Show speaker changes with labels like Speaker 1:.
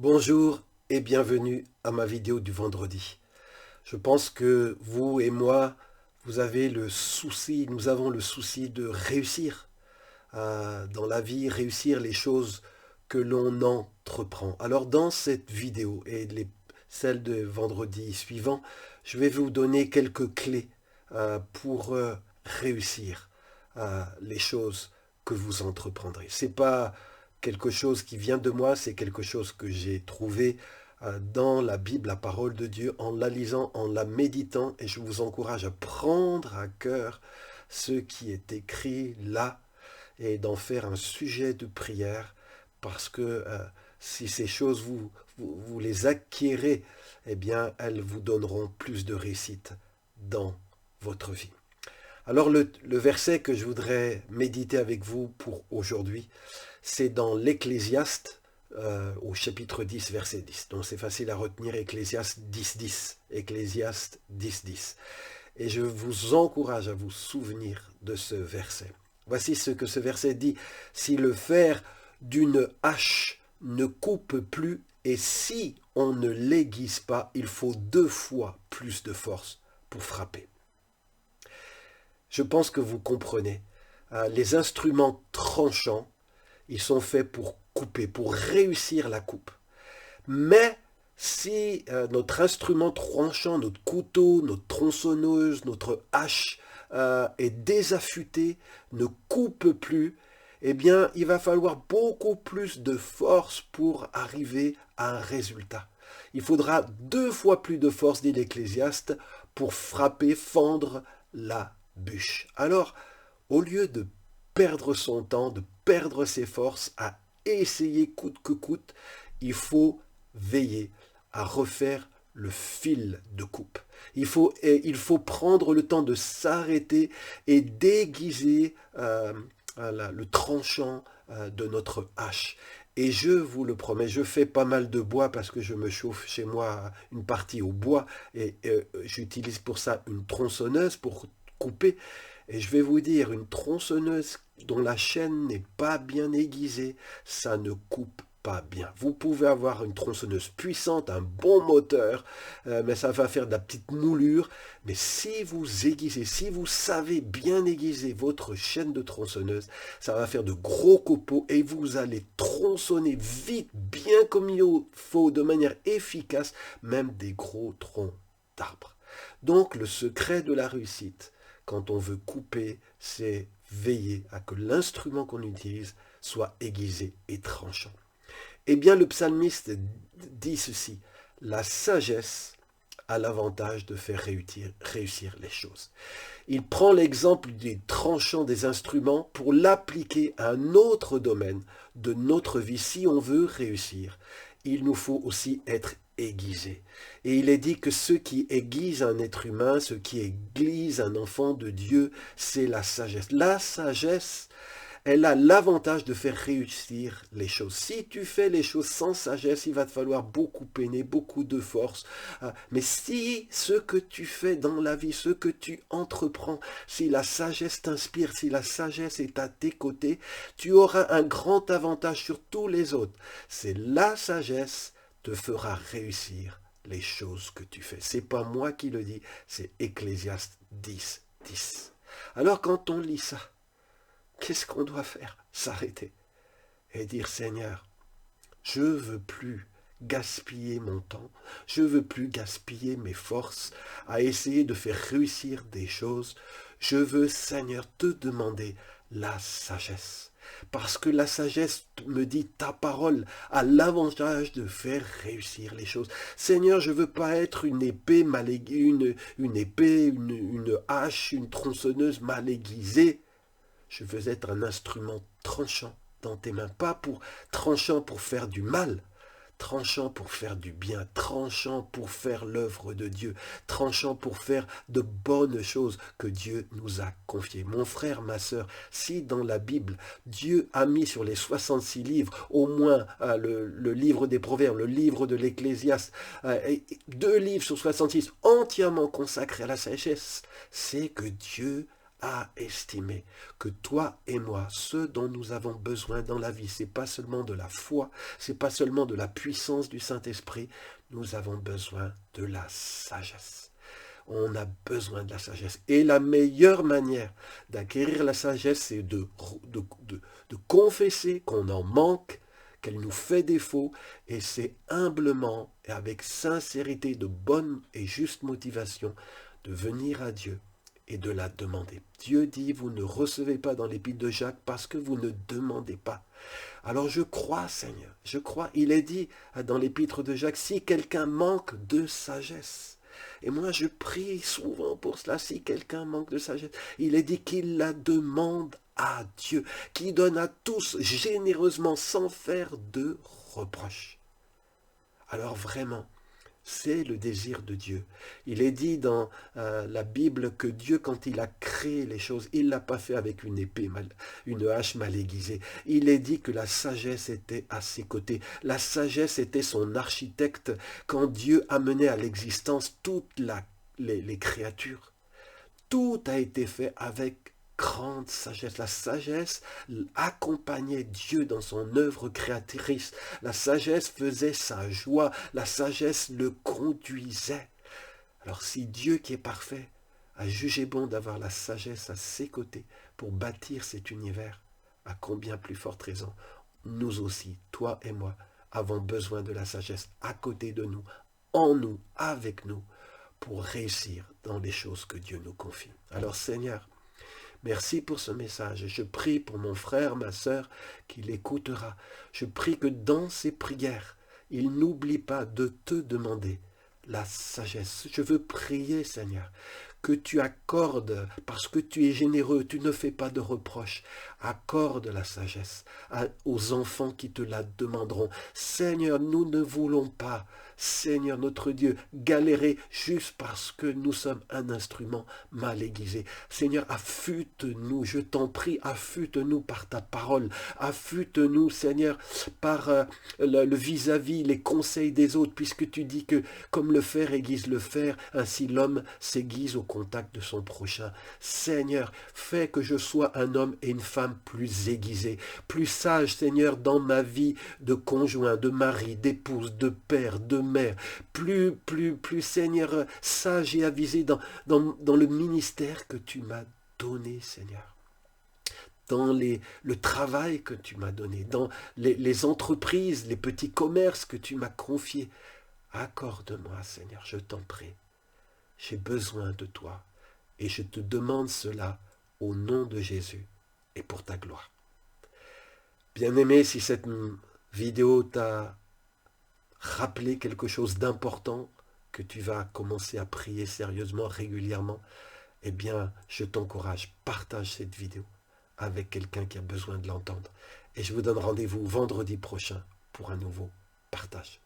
Speaker 1: Bonjour et bienvenue à ma vidéo du vendredi. Je pense que vous et moi, nous avons le souci de réussir dans la vie, réussir les choses que l'on entreprend. Alors dans cette vidéo et celle de vendredi suivant, je vais vous donner quelques clés pour réussir les choses que vous entreprendrez. C'est pas quelque chose qui vient de moi, c'est quelque chose que j'ai trouvé dans la Bible, la parole de Dieu, en la lisant, en la méditant, et je vous encourage à prendre à cœur ce qui est écrit là et d'en faire un sujet de prière, parce que si ces choses, vous les acquérez, eh bien, elles vous donneront plus de réussite dans votre vie. Alors le verset que je voudrais méditer avec vous pour aujourd'hui, c'est dans l'Ecclésiaste au chapitre 10, verset 10. Donc c'est facile à retenir, Ecclésiaste 10, 10. Ecclésiaste 10, 10. Et je vous encourage à vous souvenir de ce verset. Voici ce que ce verset dit. Si le fer d'une hache ne coupe plus et si on ne l'aiguise pas, il faut 2 fois plus de force pour frapper. Je pense que vous comprenez. Les instruments tranchants, ils sont faits pour couper, pour réussir la coupe. Mais si notre instrument tranchant, notre couteau, notre tronçonneuse, notre hache est désaffûté, ne coupe plus, eh bien, il va falloir beaucoup plus de force pour arriver à un résultat. Il faudra 2 fois plus de force, dit l'Ecclésiaste, pour frapper, fendre la bûche. Alors, au lieu de perdre son temps, de perdre ses forces à essayer coûte que coûte, il faut veiller à refaire le fil de coupe. Il faut prendre le temps de s'arrêter et déguiser le tranchant de notre hache. Et je vous le promets, je fais pas mal de bois parce que je me chauffe chez moi une partie au bois et j'utilise pour ça une tronçonneuse pour couper. Et je vais vous dire, une tronçonneuse dont la chaîne n'est pas bien aiguisée, ça ne coupe pas bien. Vous pouvez avoir une tronçonneuse puissante, un bon moteur, mais ça va faire de la petite moulure. Mais si vous aiguisez, si vous savez bien aiguiser votre chaîne de tronçonneuse, ça va faire de gros copeaux et vous allez tronçonner vite, bien comme il faut, de manière efficace, même des gros troncs d'arbres. Donc le secret de la réussite, quand on veut couper, c'est veiller à que l'instrument qu'on utilise soit aiguisé et tranchant. Eh bien, le psalmiste dit ceci, la sagesse a l'avantage de faire réussir les choses. Il prend l'exemple des tranchants des instruments pour l'appliquer à un autre domaine de notre vie. Si on veut réussir, il nous faut aussi être aiguisé. Et il est dit que ce qui aiguise un être humain, ce qui aiguise un enfant de Dieu, c'est la sagesse. La sagesse, elle a l'avantage de faire réussir les choses. Si tu fais les choses sans sagesse, il va te falloir beaucoup peiner, beaucoup de force. Mais si ce que tu fais dans la vie, ce que tu entreprends, si la sagesse t'inspire, si la sagesse est à tes côtés, tu auras un grand avantage sur tous les autres. C'est la sagesse te fera réussir les choses que tu fais. C'est pas moi qui le dis, c'est Ecclésiaste 10, 10. Alors quand on lit ça, qu'est-ce qu'on doit faire? S'arrêter et dire Seigneur, je veux plus gaspiller mon temps, je veux plus gaspiller mes forces à essayer de faire réussir des choses. Je veux, Seigneur, te demander la sagesse. Parce que la sagesse me dit ta parole a l'avantage de faire réussir les choses. Seigneur, je ne veux pas être une épée mal aiguisée, une hache, une tronçonneuse mal aiguisée. Je veux être un instrument tranchant dans tes mains, pas tranchant pour faire du mal, tranchant pour faire du bien, tranchant pour faire l'œuvre de Dieu, tranchant pour faire de bonnes choses que Dieu nous a confiées. Mon frère, ma sœur, si dans la Bible, Dieu a mis sur les 66 livres, au moins le livre des Proverbes, le livre de l'Ecclésiaste, 2 livres sur 66 entièrement consacrés à la sagesse, c'est que Dieu à estimer que toi et moi, ce dont nous avons besoin dans la vie, c'est pas seulement de la foi, c'est pas seulement de la puissance du Saint-Esprit, nous avons besoin de la sagesse. On a besoin de la sagesse. Et la meilleure manière d'acquérir la sagesse, c'est de confesser qu'on en manque, qu'elle nous fait défaut, et c'est humblement et avec sincérité, de bonne et juste motivation, de venir à Dieu et de la demander. Dieu dit, vous ne recevez pas dans l'épître de Jacques parce que vous ne demandez pas. Alors je crois, Seigneur, je crois, il est dit dans l'épître de Jacques, si quelqu'un manque de sagesse, et moi je prie souvent pour cela, si quelqu'un manque de sagesse, il est dit qu'il la demande à Dieu, qui donne à tous généreusement sans faire de reproches. Alors vraiment, c'est le désir de Dieu. Il est dit dans la Bible que Dieu, quand il a créé les choses, il ne l'a pas fait avec une épée, une hache mal aiguisée. Il est dit que la sagesse était à ses côtés. La sagesse était son architecte quand Dieu amenait à l'existence toutes les créatures. Tout a été fait avec grande sagesse. La sagesse accompagnait Dieu dans son œuvre créatrice. La sagesse faisait sa joie. La sagesse le conduisait. Alors si Dieu qui est parfait a jugé bon d'avoir la sagesse à ses côtés pour bâtir cet univers, à combien plus forte raison, nous aussi, toi et moi, avons besoin de la sagesse à côté de nous, en nous, avec nous, pour réussir dans les choses que Dieu nous confie. Alors Seigneur, merci pour ce message. Je prie pour mon frère, ma sœur, qui l'écoutera. Je prie que dans ses prières, il n'oublie pas de te demander la sagesse. Je veux prier, Seigneur, que tu accordes, parce que tu es généreux, tu ne fais pas de reproches, accorde la sagesse aux enfants qui te la demanderont. Seigneur, nous ne voulons pas, Seigneur notre Dieu, galérer juste parce que nous sommes un instrument mal aiguisé. Seigneur, affûte-nous, je t'en prie, affûte-nous par ta parole, affûte-nous, Seigneur, par le vis-à-vis, les conseils des autres, puisque tu dis que comme le fer aiguise le fer, ainsi l'homme s'aiguise au contact de son prochain. Seigneur, fais que je sois un homme et une femme plus aiguisés, plus sages, Seigneur, dans ma vie de conjoint, de mari, d'épouse, de père, de mère, plus, Seigneur, sage et avisé dans le ministère que tu m'as donné, Seigneur. Dans le travail que tu m'as donné, dans les entreprises, les petits commerces que tu m'as confiés. Accorde-moi, Seigneur, je t'en prie. J'ai besoin de toi et je te demande cela au nom de Jésus et pour ta gloire. Bien-aimé, si cette vidéo t'a rappelé quelque chose d'important, que tu vas commencer à prier sérieusement, régulièrement, eh bien, je t'encourage, partage cette vidéo avec quelqu'un qui a besoin de l'entendre. Et je vous donne rendez-vous vendredi prochain pour un nouveau partage.